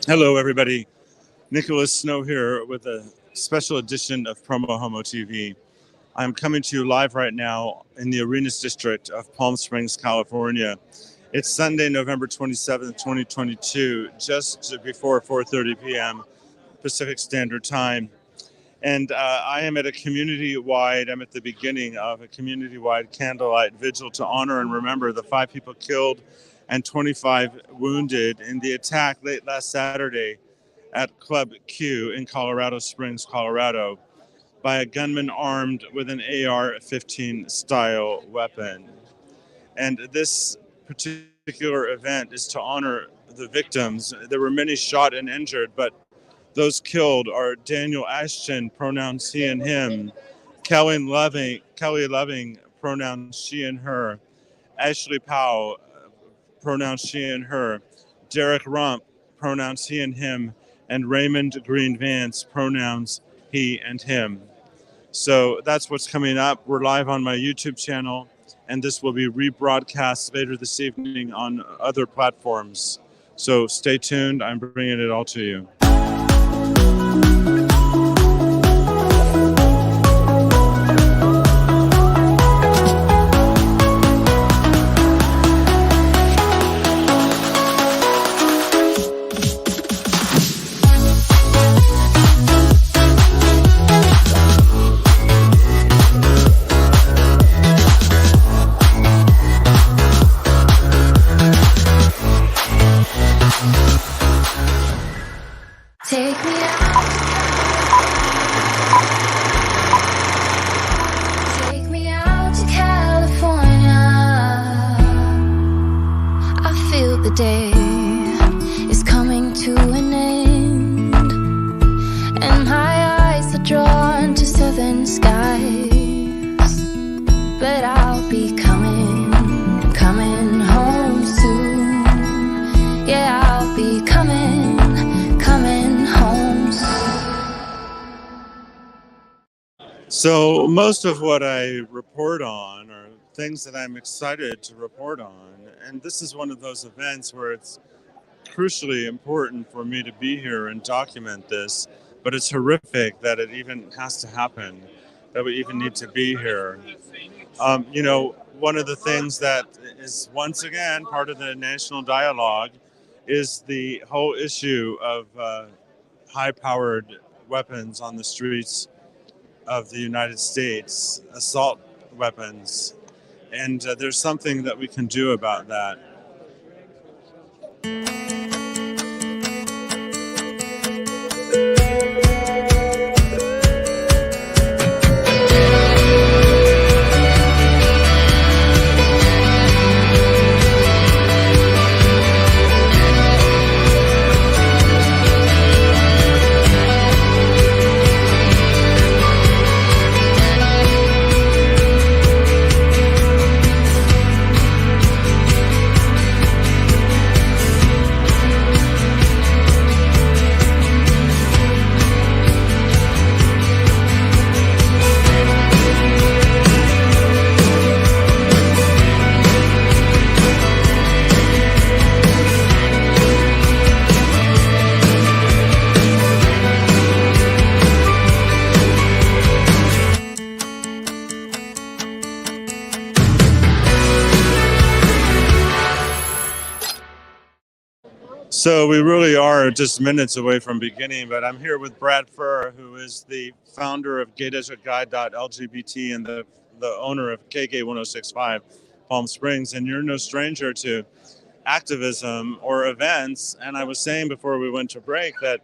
Hello, everybody. Nicholas Snow here with a special edition of PromoHomo.TV. I'm coming to you live right now in the Arenas district of Palm Springs, California. It's Sunday, November 27th, 2022, just before 4:30 p.m. Pacific Standard Time. And I am at I'm at the beginning of a community-wide candlelight vigil to honor and remember the 5 people killed and 25 wounded in the attack late last Saturday at Club Q in Colorado Springs, Colorado, by a gunman armed with an AR-15 style weapon. And this particular event is to honor the victims. There were many shot and injured, but those killed are Daniel Ashton, pronouns he and him, Kelly Loving, pronouns she and her, Ashley Paugh, pronouns she and her, Derrick Rump, pronouns he and him, and Raymond Green Vance, pronouns he and him. So that's what's coming up. We're live on my YouTube channel, and this will be rebroadcast later this evening on other platforms. So stay tuned. I'm bringing it all to you. So most of what I report on are things that I'm excited to report on. And this is one of those events where it's crucially important for me to be here and document this. But it's horrific that it even has to happen, that we even need to be here. One of the things that is once again part of the national dialogue is the whole issue of high-powered weapons on the streets of the United States, assault weapons, and there's something that we can do about that. So we really are just minutes away from beginning, but I'm here with Brad Furr, who is the founder of GayDesertGuide.LGBT and the owner of KG1065 Palm Springs. And you're no stranger to activism or events. And I was saying before we went to break that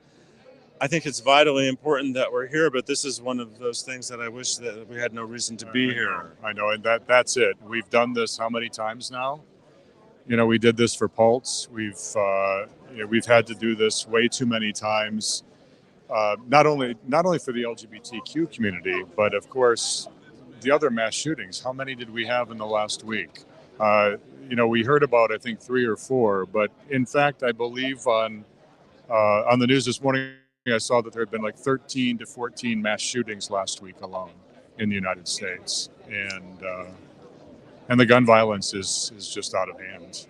I think it's vitally important that we're here, but this is one of those things that I wish that we had no reason to be here. I know, and that's it. We've done this how many times now? We did this for Pulse. We've had to do this way too many times. Not only for the LGBTQ community, but of course, the other mass shootings. How many did we have in the last week? We heard about I think 3 or 4, but in fact, I believe on the news this morning, I saw that there had been like 13 to 14 mass shootings last week alone in the United States, and the gun violence is just out of hand.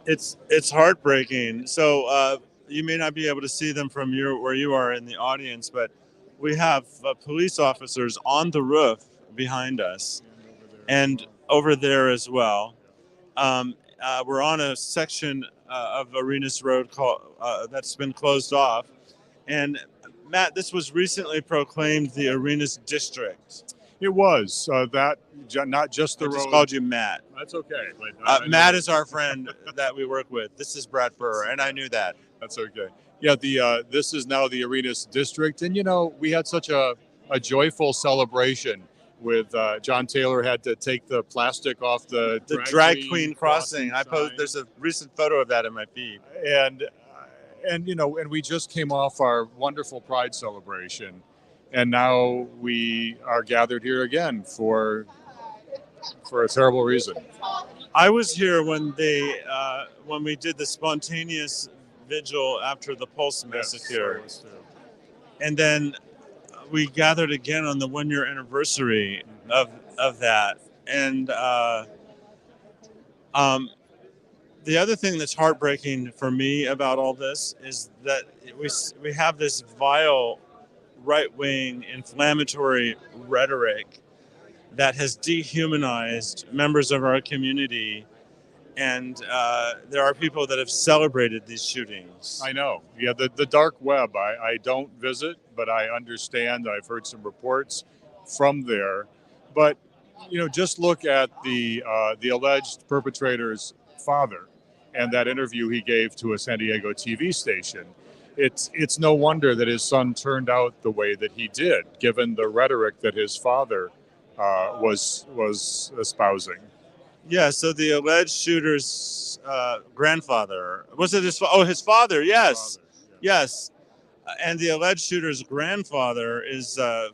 It's heartbreaking. So you may not be able to see them from where you are in the audience, but we have police officers on the roof behind us and over there as well. We're on a section of Arenas Road that's been closed off. And Matt, this was recently proclaimed the Arenas District. It was not just the I road. just called you Matt. That's okay. But Matt is our friend that we work with. This is Brad Furr, and I knew that. That's okay. Yeah, this is now the Arenas District, and we had such a joyful celebration with John Taylor had to take the plastic off the drag queen crossing. There's a recent photo of that in my feed, and we just came off our wonderful Pride celebration, and now we are gathered here again for a terrible reason. I was here when we did the spontaneous vigil after the Pulse massacre, yes, and then we gathered again on the 1-year anniversary of that. And the other thing that's heartbreaking for me about all this is that we have this vile right-wing inflammatory rhetoric that has dehumanized members of our community. And there are people that have celebrated these shootings. I know. Yeah, the dark web, I don't visit, but I understand. I've heard some reports from there. But, just look at the alleged perpetrator's father and that interview he gave to a San Diego TV station. It's no wonder that his son turned out the way that he did, given the rhetoric that his father was espousing. Yeah, so the alleged shooter's grandfather, was it his father? Yes. Yes. And the alleged shooter's grandfather is a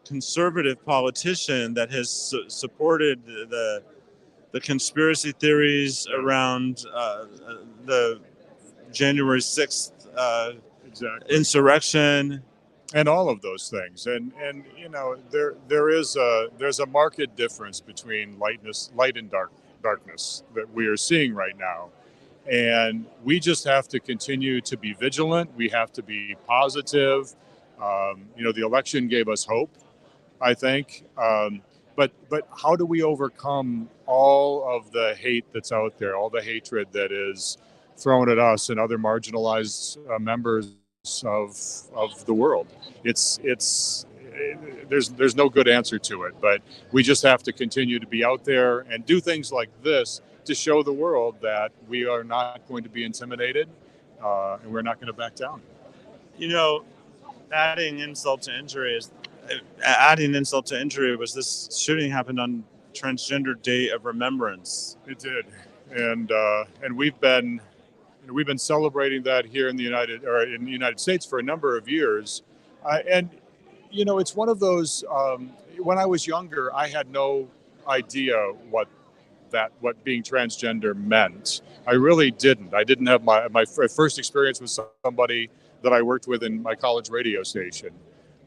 conservative politician that has supported the conspiracy theories around the January 6th insurrection. And all of those things, and there's a marked difference between light and darkness that we are seeing right now, and we just have to continue to be vigilant. We have to be positive. The election gave us hope, I think, but how do we overcome all of the hate that's out there, all the hatred that is thrown at us and other marginalized members of the world? There's no good answer to it, but we just have to continue to be out there and do things like this to show the world that we are not going to be intimidated, and we're not going to back down. Adding insult to injury was this shooting happened on Transgender Day of Remembrance. It did, and we've been celebrating that here in the United States for a number of years, and it's one of those. When I was younger, I had no idea what being transgender meant. I really didn't. I didn't have my first experience with somebody that I worked with in my college radio station,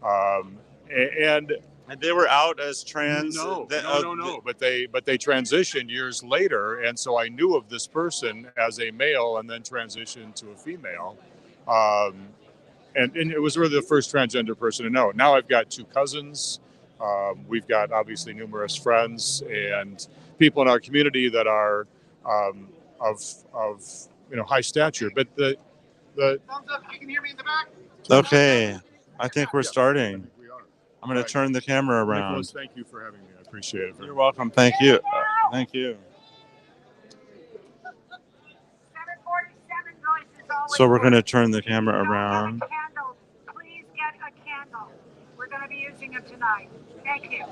and they were out as trans. No. But they transitioned years later, and so I knew of this person as a male, and then transitioned to a female, and it was really the first transgender person to know. Now I've got 2 cousins. We've got obviously numerous friends and people in our community that are of high stature. But the thumbs up. You can hear me in the back. Okay, I think we're starting. I'm going to turn the camera around. Nicholas, thank you for having me. I appreciate it. You're welcome. Thank you. Thank you. So we're going to turn the camera around. Please get a candle. We're going to be using it tonight. Thank you.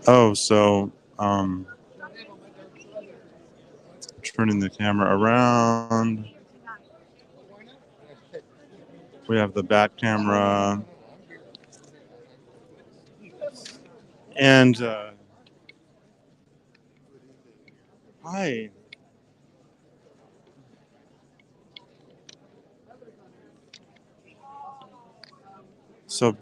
Oh, so turning the camera around. We have the back camera. And hi. So,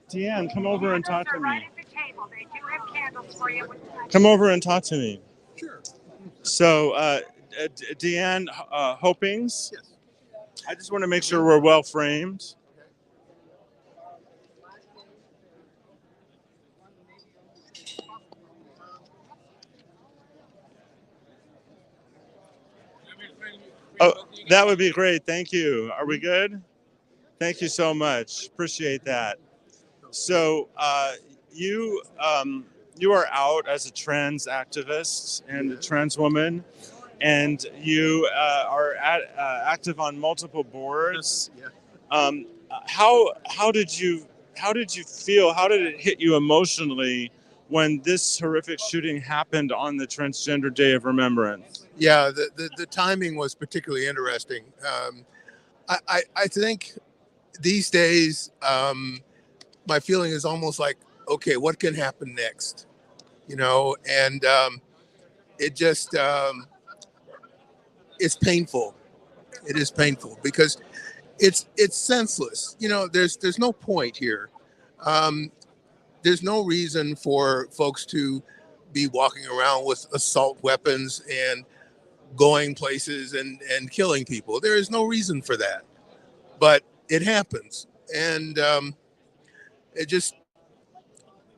Deanne, come over and talk to me. Right at the table. They do have candles for you. Come over and talk to me. Sure. So, Deanne Hopings. Yes. I just want to make sure we're well framed. Oh, that would be great. Thank you. Are we good? Thank you so much. Appreciate that. So you are out as a trans activist and a trans woman, and you are active on multiple boards. How did you feel? How did it hit you emotionally when this horrific shooting happened on the Transgender Day of Remembrance? Yeah, the timing was particularly interesting. I think these days, my feeling is almost like, okay, what can happen next? You know, and it just, it's painful. It is painful because it's senseless. You know, there's no point here. There's no reason for folks to be walking around with assault weapons and going places and killing people. There is no reason for that, but it happens. And it just,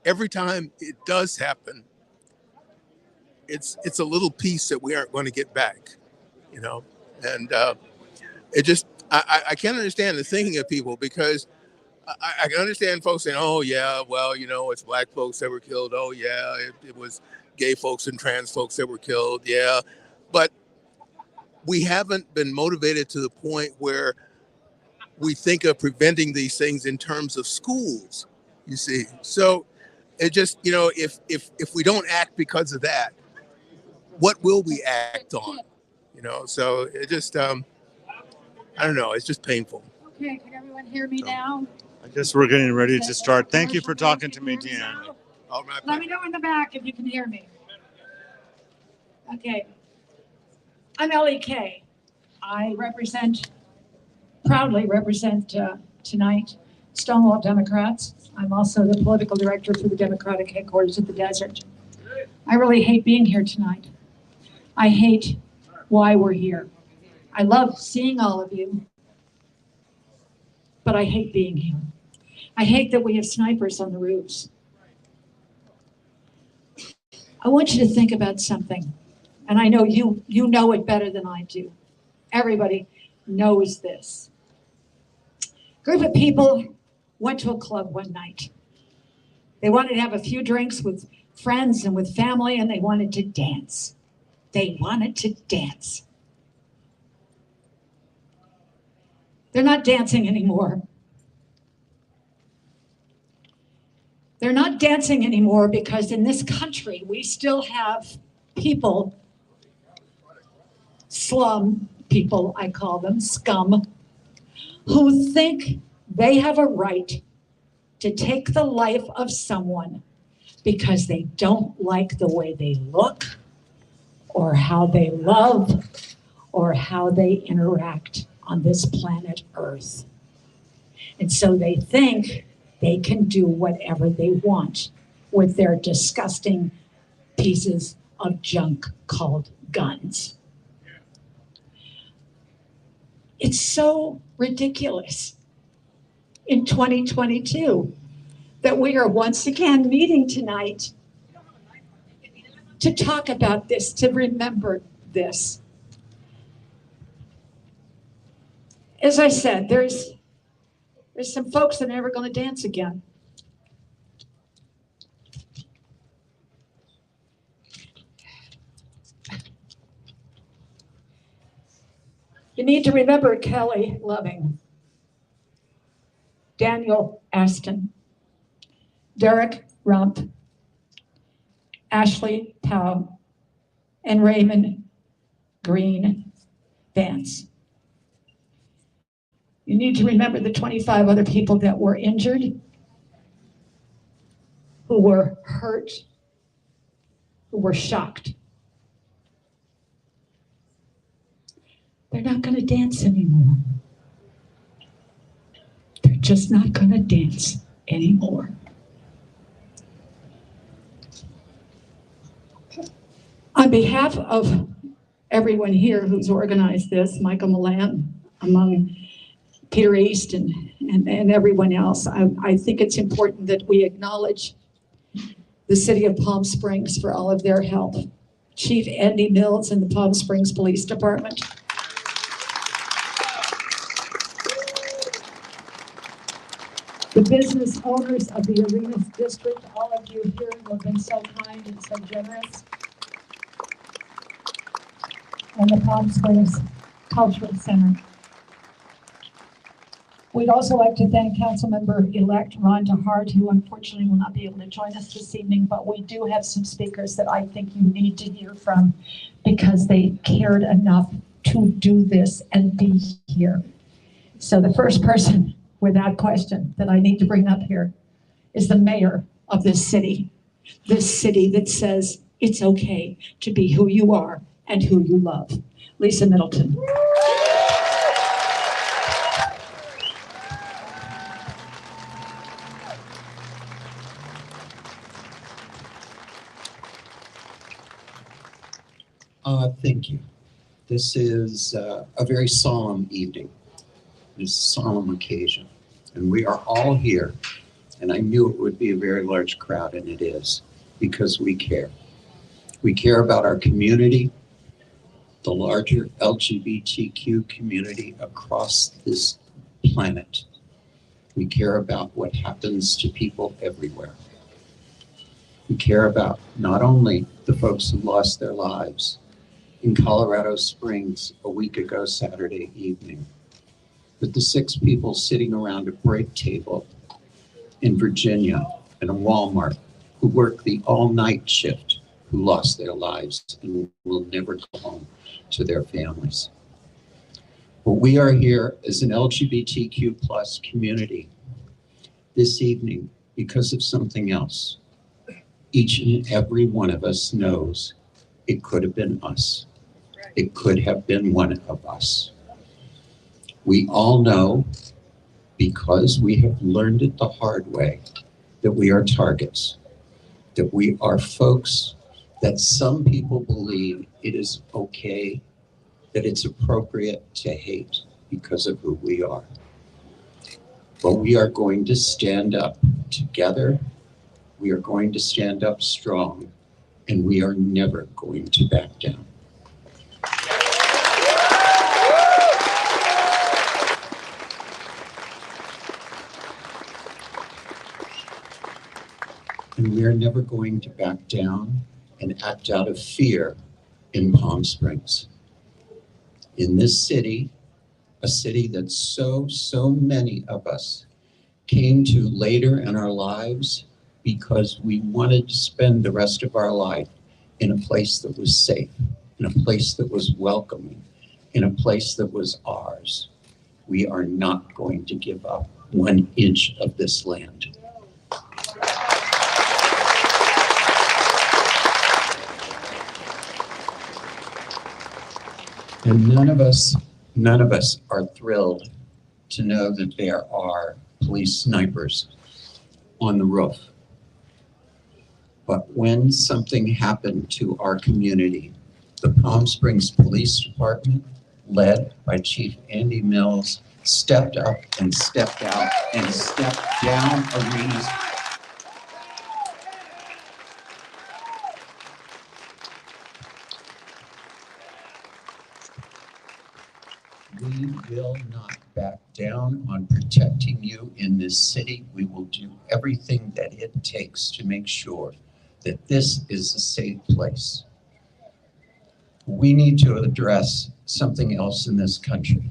every time it does happen, it's a little piece that we aren't going to get back, you know? And it just, I can't understand the thinking of people, because I can understand folks saying, oh yeah, well, you know, it's black folks that were killed. Oh yeah, it was gay folks and trans folks that were killed. Yeah. But we haven't been motivated to the point where we think of preventing these things in terms of schools, you see. So it just, you know, if we don't act because of that, what will we act on? You know, so it just, I don't know, it's just painful. Okay, can everyone hear me now? I guess we're getting ready to start. Thank you for talking to me, Deanne. All right. Let me know in the back if you can hear me. Okay. I'm LEK. I proudly represent tonight Stonewall Democrats. I'm also the political director for the Democratic headquarters at the Desert. I really hate being here tonight. I hate why we're here. I love seeing all of you, but I hate being here. I hate that we have snipers on the roofs. I want you to think about something, and I know you know it better than I do. Everybody knows this. A group of people went to a club one night. They wanted to have a few drinks with friends and with family, and they wanted to dance. They wanted to dance. They're not dancing anymore. They're not dancing anymore because in this country, we still have people, slum people, I call them, scum, who think they have a right to take the life of someone because they don't like the way they look or how they love or how they interact on this planet Earth. And so they think they can do whatever they want with their disgusting pieces of junk called guns. It's so ridiculous in 2022 that we are once again meeting tonight to talk about this, to remember this. As I said, there's some folks that are never going to dance again. You need to remember Kelly Loving, Daniel Ashton, Derrick Rump, Ashley Paugh, and Raymond Vance. You need to remember the 25 other people that were injured, who were hurt, who were shocked. They're not going to dance anymore. They're just not going to dance anymore. On behalf of everyone here who's organized this, Michael Milan, among Peter East and everyone else. I think it's important that we acknowledge the city of Palm Springs for all of their help. Chief Andy Mills and the Palm Springs Police Department. The business owners of the Arenas District, all of you here who have been so kind and so generous. And the Palm Springs Cultural Center. We'd also like to thank Councilmember-Elect Ron deHarte, who unfortunately will not be able to join us this evening, but we do have some speakers that I think you need to hear from because they cared enough to do this and be here. So the first person, without question, that I need to bring up here is the mayor of this city that says it's okay to be who you are and who you love. Lisa Middleton. Thank you. This is a very solemn evening. It's a solemn occasion. And we are all here, and I knew it would be a very large crowd, and it is, because we care. We care about our community, the larger LGBTQ community across this planet. We care about what happens to people everywhere. We care about not only the folks who lost their lives in Colorado Springs a week ago Saturday evening, but the 6 people sitting around a break table in Virginia in a Walmart who worked the all-night shift, who lost their lives and will never go home to their families. But we are here as an LGBTQ plus community this evening because of something else. Each and every one of us knows it could have been us. It could have been one of us. We all know, because we have learned it the hard way, that we are targets, that we are folks that some people believe it is okay, that it's appropriate to hate because of who we are. But we are going to stand up together. We are going to stand up strong, and we are never going to back down. And we are never going to back down and act out of fear in Palm Springs. In this city, a city that so many of us came to later in our lives because we wanted to spend the rest of our life in a place that was safe, in a place that was welcoming, in a place that was ours. We are not going to give up 1 inch of this land. And none of us are thrilled to know that there are police snipers on the roof. But when something happened to our community, the Palm Springs Police Department, led by Chief Andy Mills, stepped up and stepped out and stepped down Arenas. We will not back down on protecting you in this city. We will do everything that it takes to make sure that this is a safe place. We need to address something else in this country.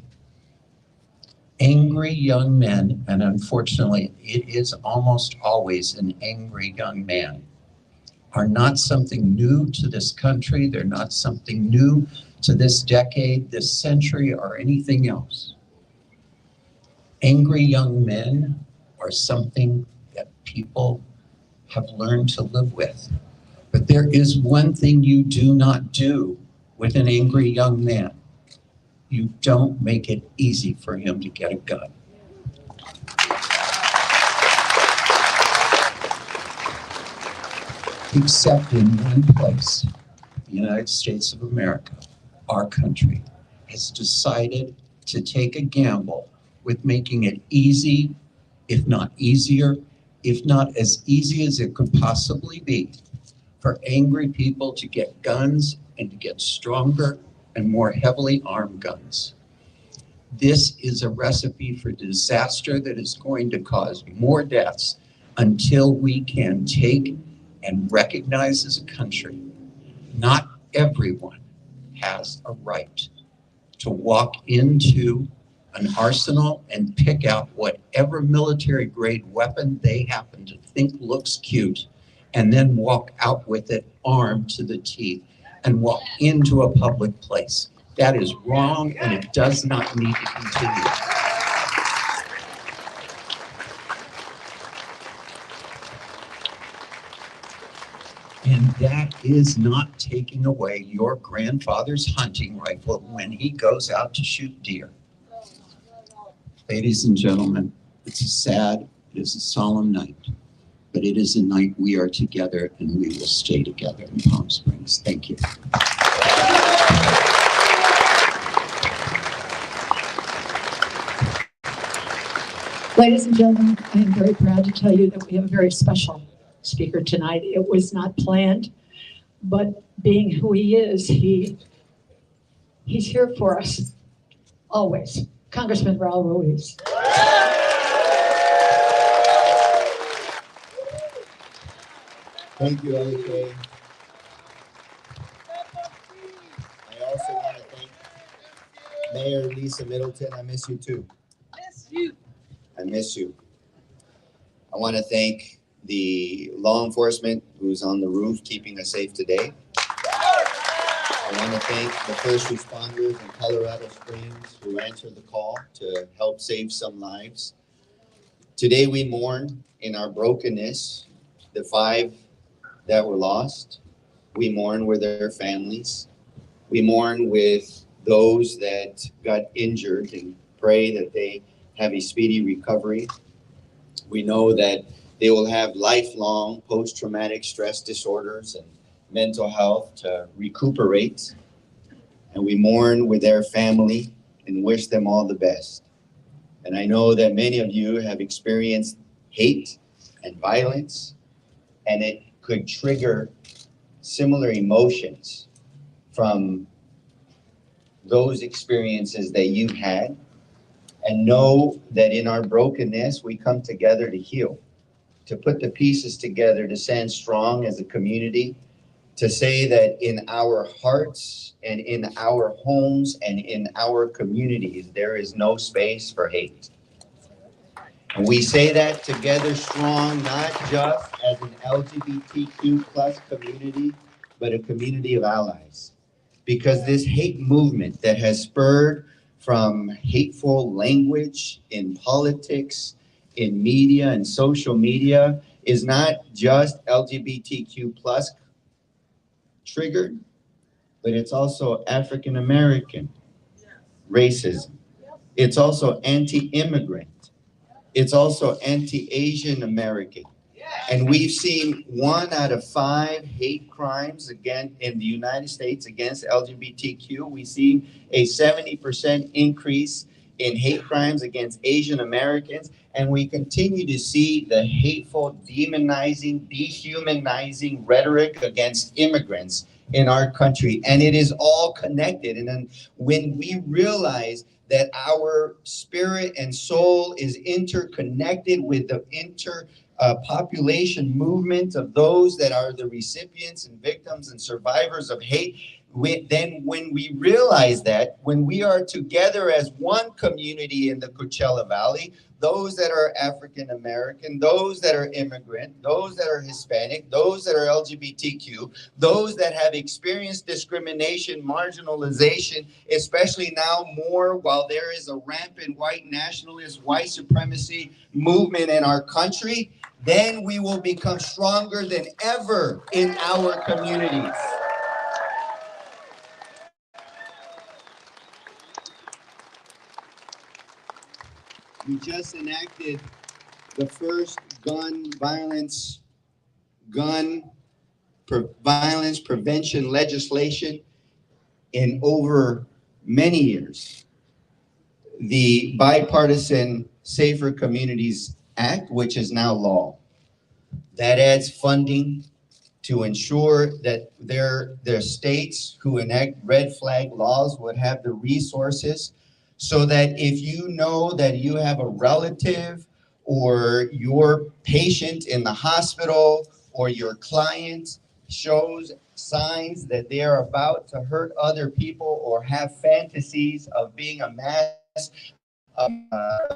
Angry young men, and unfortunately it is almost always an angry young man, are not something new to this country. They're not something new to this decade, this century, or anything else. Angry young men are something that people have learned to live with. But there is one thing you do not do with an angry young man. You don't make it easy for him to get a gun. Except in one place, the United States of America, our country has decided to take a gamble with making it easy, if not easier, if not as easy as it could possibly be, for angry people to get guns and to get stronger and more heavily armed guns. This is a recipe for disaster that is going to cause more deaths until we can take and recognize as a country, not everyone has a right to walk into an arsenal and pick out whatever military grade weapon they happen to think looks cute and then walk out with it armed to the teeth and walk into a public place. That is wrong, and it does not need to continue. And that is not taking away your grandfather's hunting rifle when he goes out to shoot deer. Ladies and gentlemen, it's a sad, it is a solemn night, but it is a night we are together and we will stay together in Palm Springs. Thank you. Ladies and gentlemen, I am very proud to tell you that we have a very special speaker tonight. It was not planned, but being who he is, he's here for us always. Congressman Raul Ruiz. Thank you, LK. I also want to thank Mayor Lisa Middleton. I miss you too. I miss you. I want to thank the law enforcement who's on the roof keeping us safe today. I want to thank the first responders in Colorado Springs who answered the call to help save some lives. Today we mourn in our brokenness the 5 that were lost. We mourn with their families. We mourn with those that got injured and pray that they have a speedy recovery. We know that they will have lifelong post-traumatic stress disorders and mental health to recuperate. And we mourn with their family and wish them all the best. And I know that many of you have experienced hate and violence, and it could trigger similar emotions from those experiences that you had. And know that in our brokenness, we come together to heal, to put the pieces together, to stand strong as a community, to say that in our hearts and in our homes and in our communities, there is no space for hate. And we say that together strong, not just as an LGBTQ plus community, but a community of allies. Because this hate movement that has spurred from hateful language in politics, in media and social media is not just LGBTQ plus triggered, but it's also African American racism. It's also anti-immigrant. It's also anti-Asian American. And we've seen 1 out of 5 hate crimes again in the United States against LGBTQ. We've seen a 70% increase in hate crimes against Asian Americans. And we continue to see the hateful, demonizing, dehumanizing rhetoric against immigrants in our country. And it is all connected. And then when we realize that our spirit and soul is interconnected with the population movement of those that are the recipients and victims and survivors of hate, then when we realize that, when we are together as one community in the Coachella Valley, those that are African American, those that are immigrant, those that are Hispanic, those that are LGBTQ, those that have experienced discrimination, marginalization, especially now more while there is a rampant white nationalist, white supremacy movement in our country, then we will become stronger than ever in our communities. We just enacted the first violence prevention legislation in over many years, the bipartisan Safer Communities Act, which is now law, that adds funding to ensure that their states who enact red flag laws would have the resources so that if you know that you have a relative or your patient in the hospital or your client shows signs that they are about to hurt other people or have fantasies of being a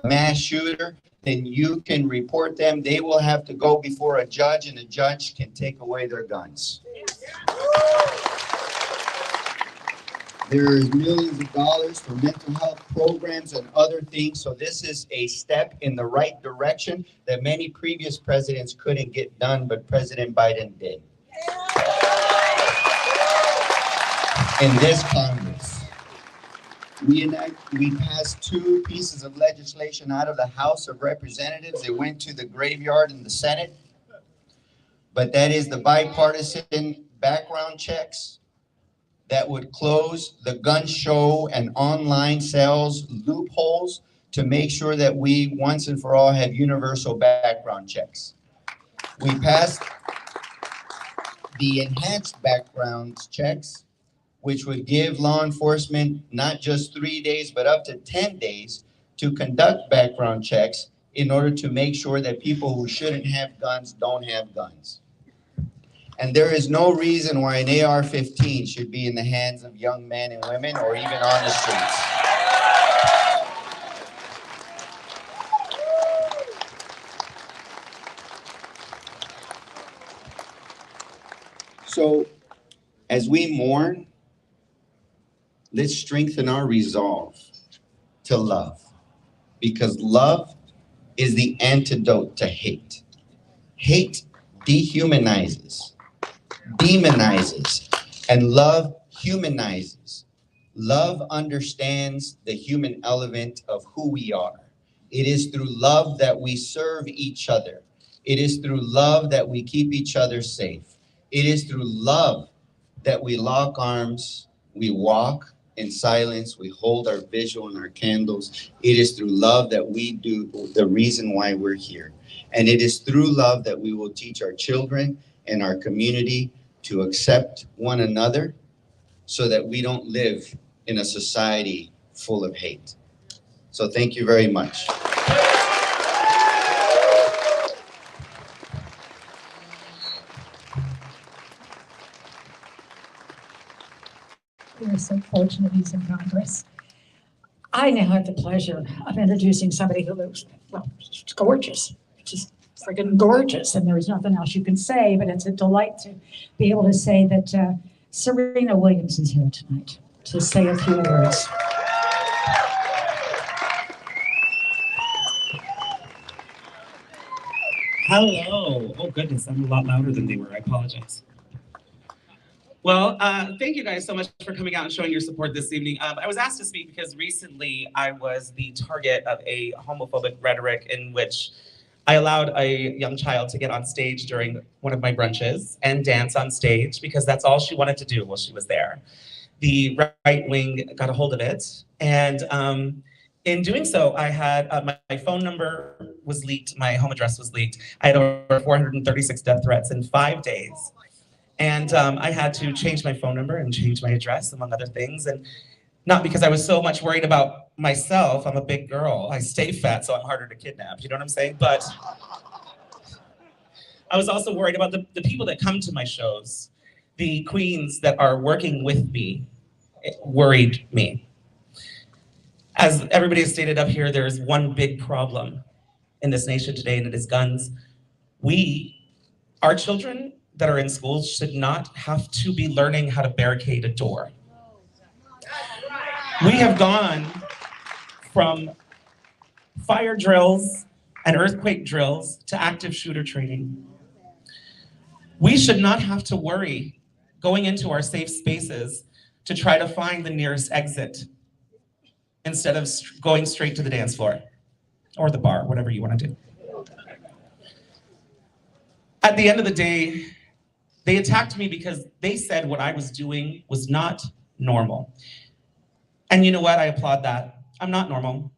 mass shooter, then you can report them. They will have to go before a judge, and the judge can take away their guns. There's millions of dollars for mental health programs and other things. So this is a step in the right direction that many previous presidents couldn't get done, but President Biden did. In this Congress, we passed 2 pieces of legislation out of the House of Representatives. It went to the graveyard in the Senate. But that is the bipartisan background checks that would close the gun show and online sales loopholes to make sure that we once and for all have universal background checks. We passed the enhanced background checks, which would give law enforcement not just 3 days, but up to 10 days to conduct background checks in order to make sure that people who shouldn't have guns don't have guns. And there is no reason why an AR-15 should be in the hands of young men and women or even on the streets. So as we mourn, let's strengthen our resolve to love, because love is the antidote to hate. Hate dehumanizes, demonizes, and love humanizes. Love understands the human element of who we are. It is through love that we serve each other. It is through love that we keep each other safe. It is through love that we lock arms, we walk in silence, we hold our vigil and our candles. It is through love that we do the reason why we're here. And it is through love that we will teach our children and our community to accept one another so that we don't live in a society full of hate. So thank you very much. We're so fortunate he's in Congress. I now have the pleasure of introducing somebody who looks, well, she's gorgeous, just friggin' gorgeous, and there's nothing else you can say, but it's a delight to be able to say that Sabryna Williams is here tonight to say a few words. Hello. Oh goodness, I'm a lot louder than they were. I apologize. Well, thank you guys so much for coming out and showing your support this evening. I was asked to speak because recently I was the target of a homophobic rhetoric in which I allowed a young child to get on stage during one of my brunches and dance on stage because that's all she wanted to do while she was there. The right wing got a hold of it, and in doing so, I had my phone number was leaked, my home address was leaked. I had over 436 death threats in 5 days. And I had to change my phone number and change my address, among other things. And not because I was so much worried about myself. I'm a big girl. I stay fat, so I'm harder to kidnap. You know what I'm saying? But I was also worried about the people that come to my shows. The queens that are working with me worried me. As everybody has stated up here, there is one big problem in this nation today, and it is guns. Our children that are in schools should not have to be learning how to barricade a door. We have gone from fire drills and earthquake drills to active shooter training. We should not have to worry going into our safe spaces to try to find the nearest exit instead of going straight to the dance floor or the bar, whatever you want to do. At the end of the day, they attacked me because they said what I was doing was not normal. And you know what? I applaud that. I'm not normal.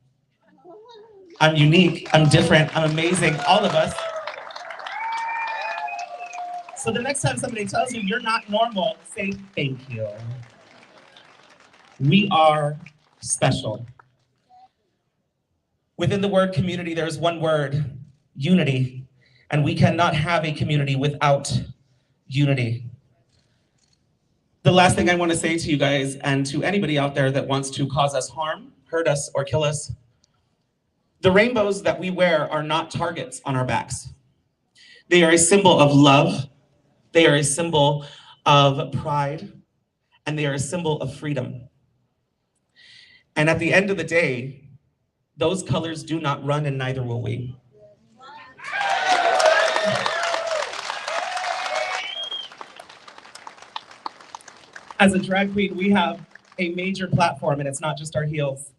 I'm unique, I'm different, I'm amazing, all of us. So the next time somebody tells you you're not normal, say thank you. We are special. Within the word community, there's one word, unity. And we cannot have a community without unity. The last thing I want to say to you guys and to anybody out there that wants to cause us harm, hurt us, or kill us, the rainbows that we wear are not targets on our backs. They are a symbol of love, they are a symbol of pride, and they are a symbol of freedom. And at the end of the day, those colors do not run and neither will we. As a drag queen, we have a major platform, and it's not just our heels.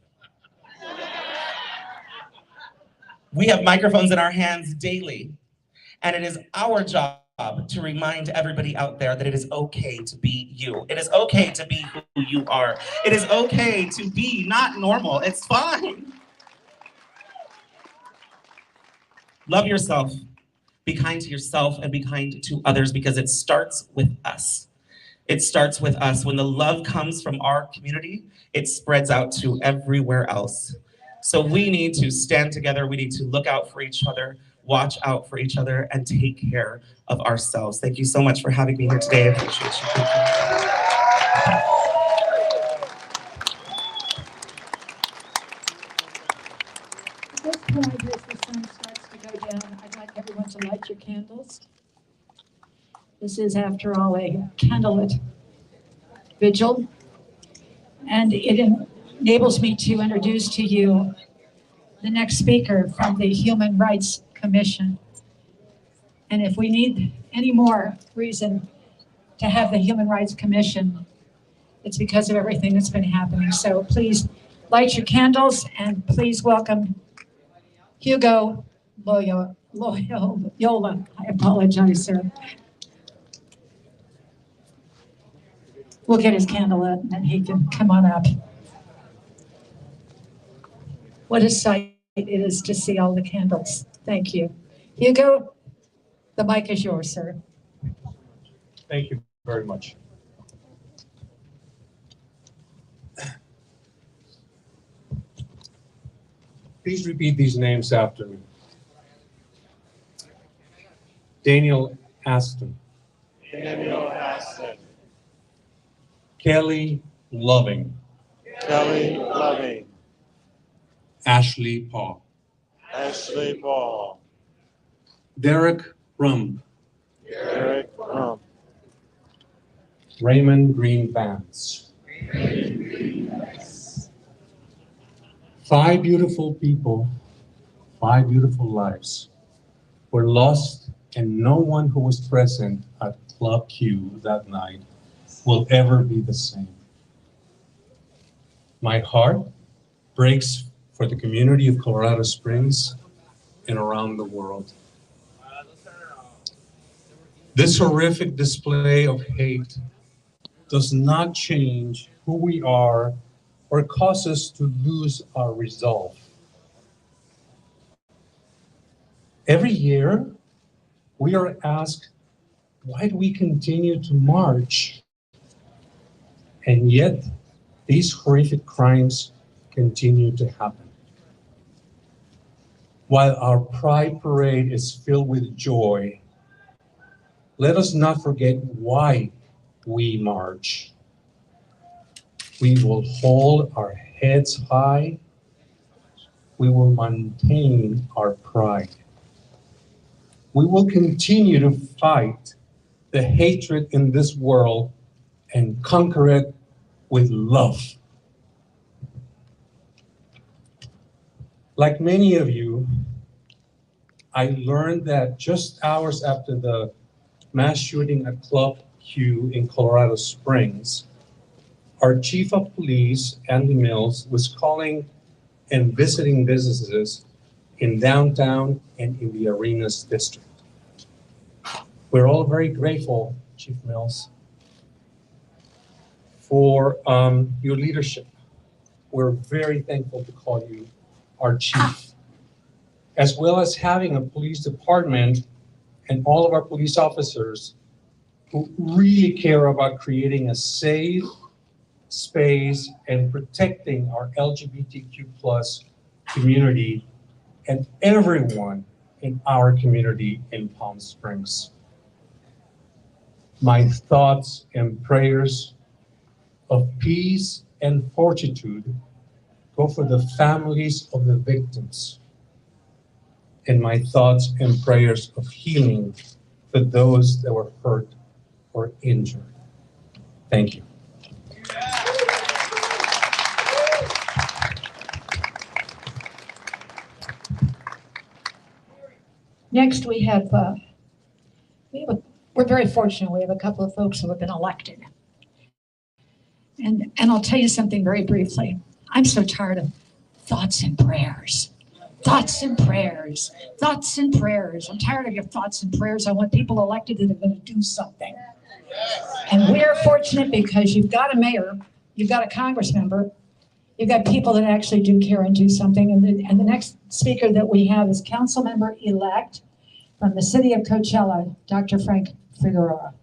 We have microphones in our hands daily, and it is our job to remind everybody out there that it is okay to be you. It is okay to be who you are. It is okay to be not normal. It's fine. Love yourself. Be kind to yourself and be kind to others because it starts with us. It starts with us. When the love comes from our community, it spreads out to everywhere else. So we need to stand together. We need to look out for each other, watch out for each other, and take care of ourselves. Thank you so much for having me here today. I appreciate you. Thank you. At this point, as the sun starts to go down, I'd like everyone to light your candles. This is, after all, a Candlelight Vigil, and it enables me to introduce to you the next speaker from the Human Rights Commission. And if we need any more reason to have the Human Rights Commission, it's because of everything that's been happening. So please light your candles and please welcome Hugo Loyola. I apologize, sir. We'll get his candle out and then he can come on up. What a sight it is to see all the candles. Thank you. Hugo, the mic is yours, sir. Thank you very much. Please repeat these names after me. Daniel Ashton. Daniel Ashton. Kelly Loving. Kelly Loving. Ashley Paugh. Ashley Paugh. Derrick Rump. Derrick Rump. Raymond Vance. 5 beautiful people, 5 beautiful lives were lost, and no one who was present at Club Q that night will ever be the same. My heart breaks for the community of Colorado Springs and around the world. This horrific display of hate does not change who we are or cause us to lose our resolve. Every year, we are asked, why do we continue to march? And yet, these horrific crimes continue to happen. While our Pride Parade is filled with joy, let us not forget why we march. We will hold our heads high. We will maintain our pride. We will continue to fight the hatred in this world and conquer it with love. Like many of you, I learned that just hours after the mass shooting at Club Q in Colorado Springs, our chief of police, Andy Mills, was calling and visiting businesses in downtown and in the Arenas district. We're all very grateful, Chief Mills. for your leadership. We're very thankful to call you our chief, as well as having a police department and all of our police officers who really care about creating a safe space and protecting our LGBTQ plus community and everyone in our community in Palm Springs. My thoughts and prayers of peace and fortitude go for the families of the victims, and my thoughts and prayers of healing for those that were hurt or injured. Thank you. Next, we're very fortunate. We have a couple of folks who have been elected. And I'll tell you something very briefly. I'm so tired of thoughts and prayers. Thoughts and prayers. Thoughts and prayers. I'm tired of your thoughts and prayers. I want people elected that are going to do something. And we're fortunate because you've got a mayor, you've got a congress member, you've got people that actually do care and do something. And the next speaker that we have is Councilmember-Elect from the city of Coachella, Dr. Frank Figueroa.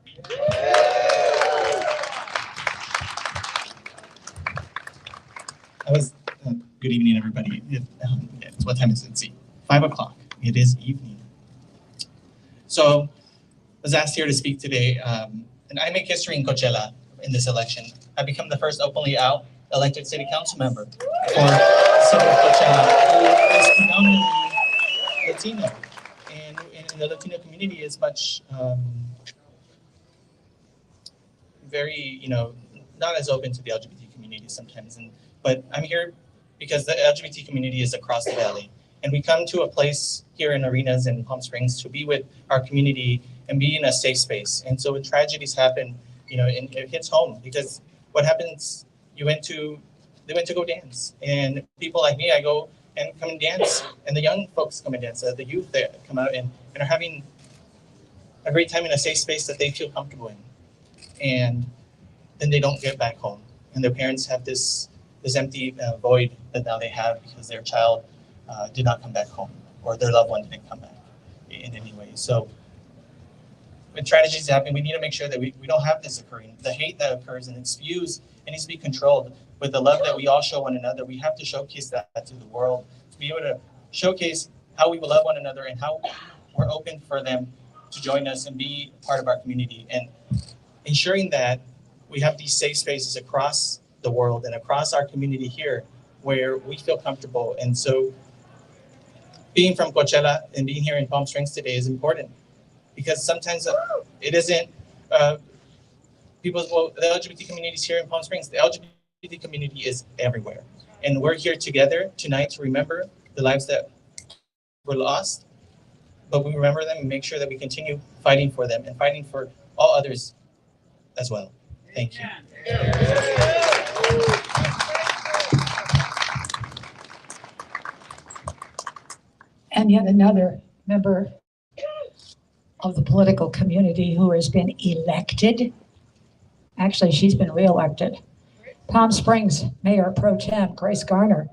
Good evening, everybody. It's what time is it? Let's see, 5 o'clock. It is evening. So I was asked here to speak today, and I make history in Coachella in this election. I become the first openly out elected city council member for the city of Coachella, who is predominantly Latino, and the Latino community is much very, not as open to the LGBT community sometimes. But I'm here because the LGBT community is across the valley. And we come to a place here in Arenas in Palm Springs to be with our community and be in a safe space. And so when tragedies happen, and it hits home, because what happens, they went to go dance. And people like me, I go and come and dance. And the young folks come and dance, the youth that come out and are having a great time in a safe space that they feel comfortable in. And then they don't get back home. And their parents have this empty void that now they have because their child did not come back home, or their loved one didn't come back in any way. So when tragedies happen, we need to make sure that we don't have this occurring. The hate that occurs and it spews, it needs to be controlled. With the love that we all show one another, we have to showcase that to the world, to be able to showcase how we will love one another and how we're open for them to join us and be part of our community, and ensuring that we have these safe spaces across the world and across our community here where we feel comfortable. And so being from Coachella and being here in Palm Springs today is important, because sometimes it isn't the LGBT communities here in Palm Springs. The LGBT community is everywhere. And we're here together tonight to remember the lives that were lost, but we remember them and make sure that we continue fighting for them and fighting for all others as well. Thank you. And yet another member of the political community who has been elected. Actually, she's been reelected. Palm Springs Mayor Pro Tem Grace Garner.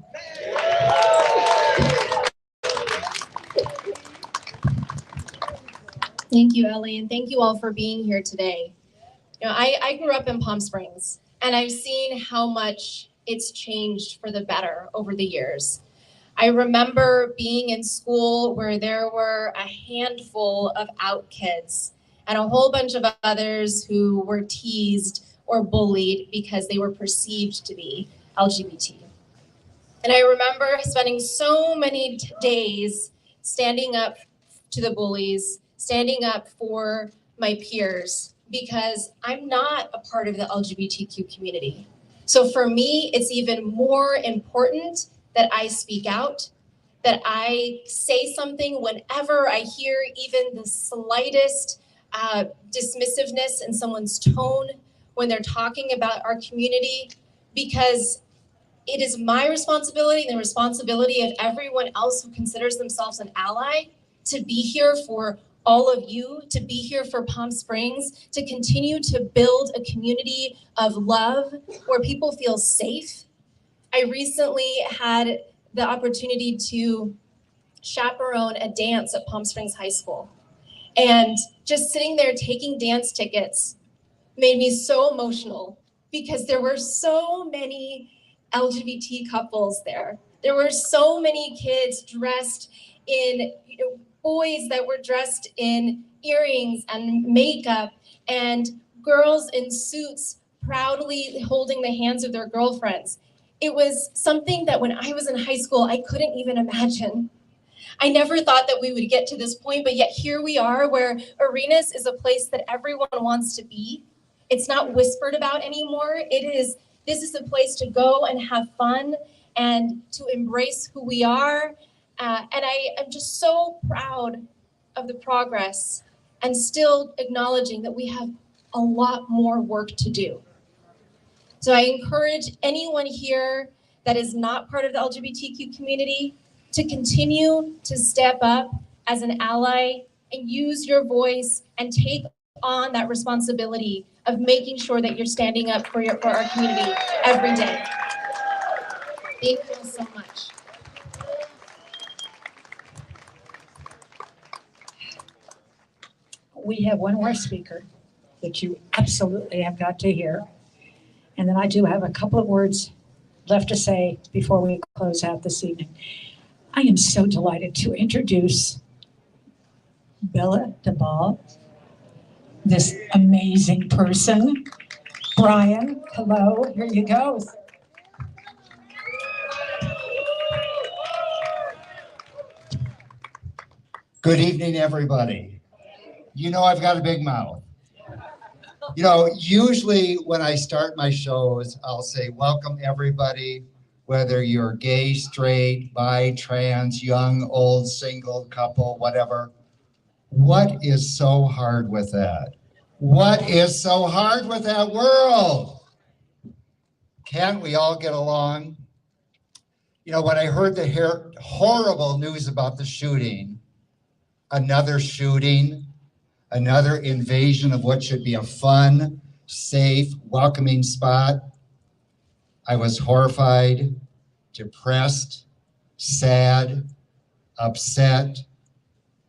Thank you, Ellie, and thank you all for being here today. I grew up in Palm Springs, and I've seen how much it's changed for the better over the years. I remember being in school where there were a handful of out kids and a whole bunch of others who were teased or bullied because they were perceived to be LGBT. And I remember spending so many days standing up to the bullies, standing up for my peers, because I'm not a part of the LGBTQ community. So for me, it's even more important that I speak out, that I say something whenever I hear even the slightest dismissiveness in someone's tone when they're talking about our community, because it is my responsibility and the responsibility of everyone else who considers themselves an ally to be here for all of you to be here for Palm Springs, to continue to build a community of love where people feel safe. I recently had the opportunity to chaperone a dance at Palm Springs High School. And just sitting there taking dance tickets made me so emotional because there were so many LGBT couples there. There were so many kids dressed in, boys that were dressed in earrings and makeup, and girls in suits proudly holding the hands of their girlfriends. It was something that when I was in high school, I couldn't even imagine. I never thought that we would get to this point, but yet here we are, where Arenas is a place that everyone wants to be. It's not whispered about anymore. This is a place to go and have fun and to embrace who we are. And I am just so proud of the progress and still acknowledging that we have a lot more work to do. So I encourage anyone here that is not part of the LGBTQ community to continue to step up as an ally and use your voice and take on that responsibility of making sure that you're standing up for our community every day. Thank you all so much. We have one more speaker that you absolutely have got to hear. And then I do have a couple of words left to say before we close out this evening. I am so delighted to introduce Bella DeBall, this amazing person. Brian, hello, here you go. Good evening, everybody. You know I've got a big mouth. You know, usually when I start my shows, I'll say, welcome everybody, whether you're gay, straight, bi, trans, young, old, single, couple, whatever. What is so hard with that? What is so hard with that world? Can't we all get along? You know, when I heard the horrible news about the shooting, another invasion of what should be a fun, safe, welcoming spot, I was horrified, depressed, sad, upset,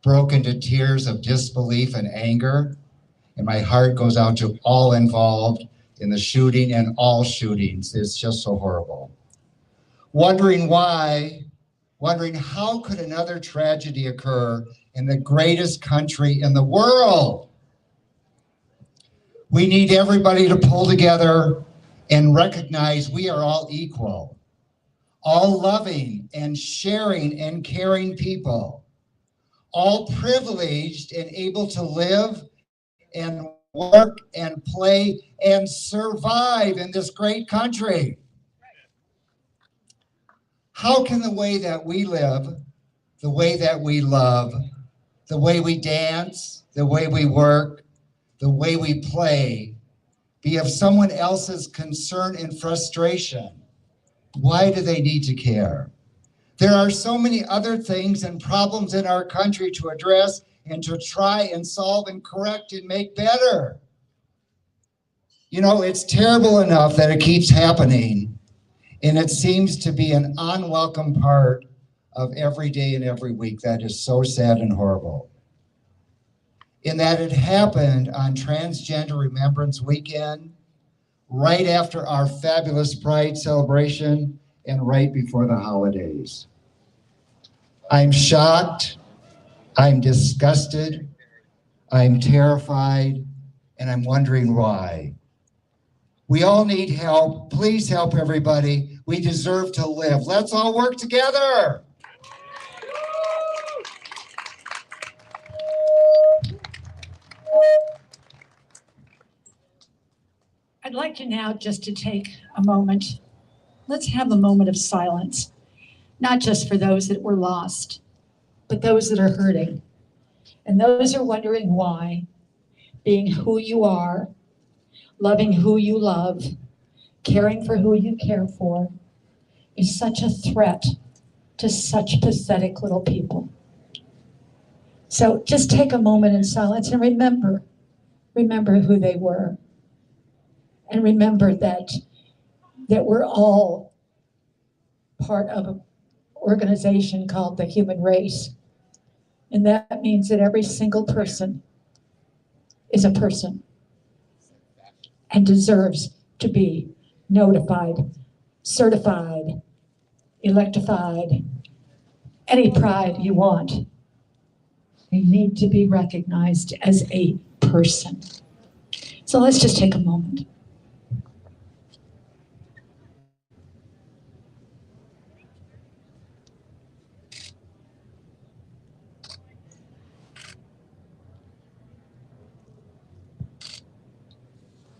broke into tears of disbelief and anger. And my heart goes out to all involved in the shooting and all shootings. It's just so horrible. Wondering how could another tragedy occur in the greatest country in the world? We need everybody to pull together and recognize we are all equal, all loving and sharing and caring people, all privileged and able to live and work and play and survive in this great country. How can the way that we live, the way that we love, the way we dance, the way we work, the way we play, be of someone else's concern and frustration? Why do they need to care? There are so many other things and problems in our country to address and to try and solve and correct and make better. You know, it's terrible enough that it keeps happening, and it seems to be an unwelcome part of every day and every week. That is so sad and horrible. In that it happened on Transgender Remembrance Weekend, right after our fabulous Pride celebration and right before the holidays. I'm shocked, I'm disgusted, I'm terrified, and I'm wondering why. We all need help. Please help everybody. We deserve to live. Let's all work together. I'd like you now just to take a moment. Let's have a moment of silence, not just for those that were lost, but those that are hurting. And those who are wondering why, being who you are, loving who you love, caring for who you care for, is such a threat to such pathetic little people. So just take a moment in silence and remember who they were. And remember that we're all part of an organization called the human race. And that means that every single person is a person and deserves to be notified, certified, electrified, any pride you want. They need to be recognized as a person. So let's just take a moment.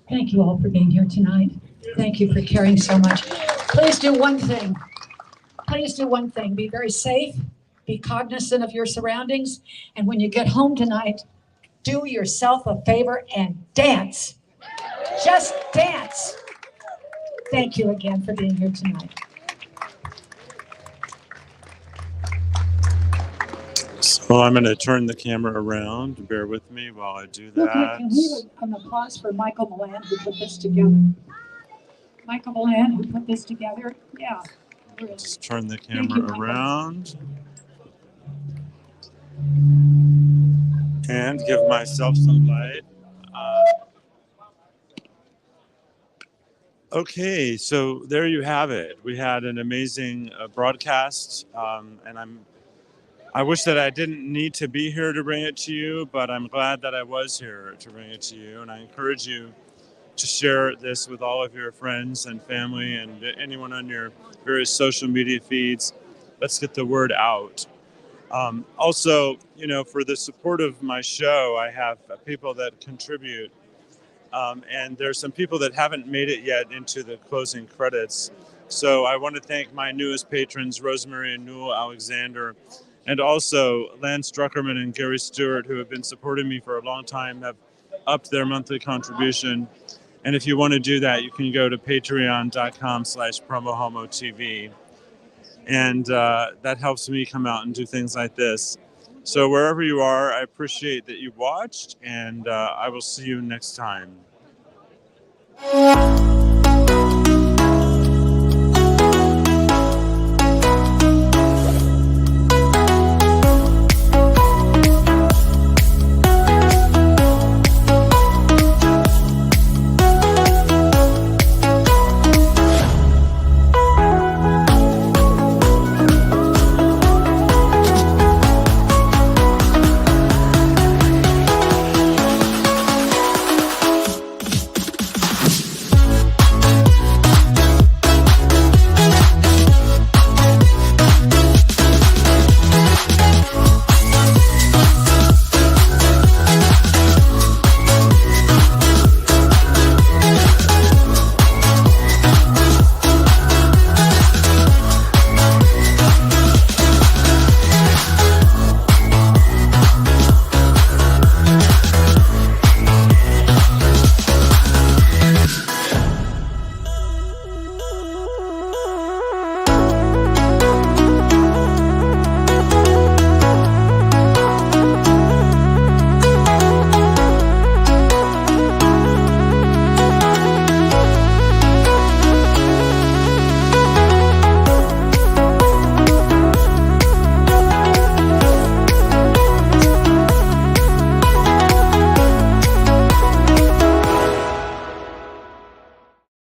Thank you all for being here tonight. Thank you for caring so much. Please do one thing. Please do one thing. Be very safe. Be cognizant of your surroundings. And when you get home tonight, do yourself a favor and dance. Just dance. Thank you again for being here tonight. So I'm going to turn the camera around. Bear with me while I do that. Okay, can we have an applause for Michael Milan who put this together? Michael Milan who put this together? Yeah. Really. Just turn the camera around. And give myself some light. Okay, so there you have it. We had an amazing broadcast, and I wish that I didn't need to be here to bring it to you, but I'm glad that I was here to bring it to you. And I encourage you to share this with all of your friends and family and anyone on your various social media feeds. Let's get the word out. Also, you know, for the support of my show, I have people that contribute. And there's some people that haven't made it yet into the closing credits. So I want to thank my newest patrons, Rosemary and Newell Alexander, and also Lance Druckerman and Gary Stewart, who have been supporting me for a long time, have upped their monthly contribution. And if you want to do that, you can go to patreon.com/PromoHomo.TV. And that helps me come out and do things like this. So wherever you are, I appreciate that you watched, and I will see you next time.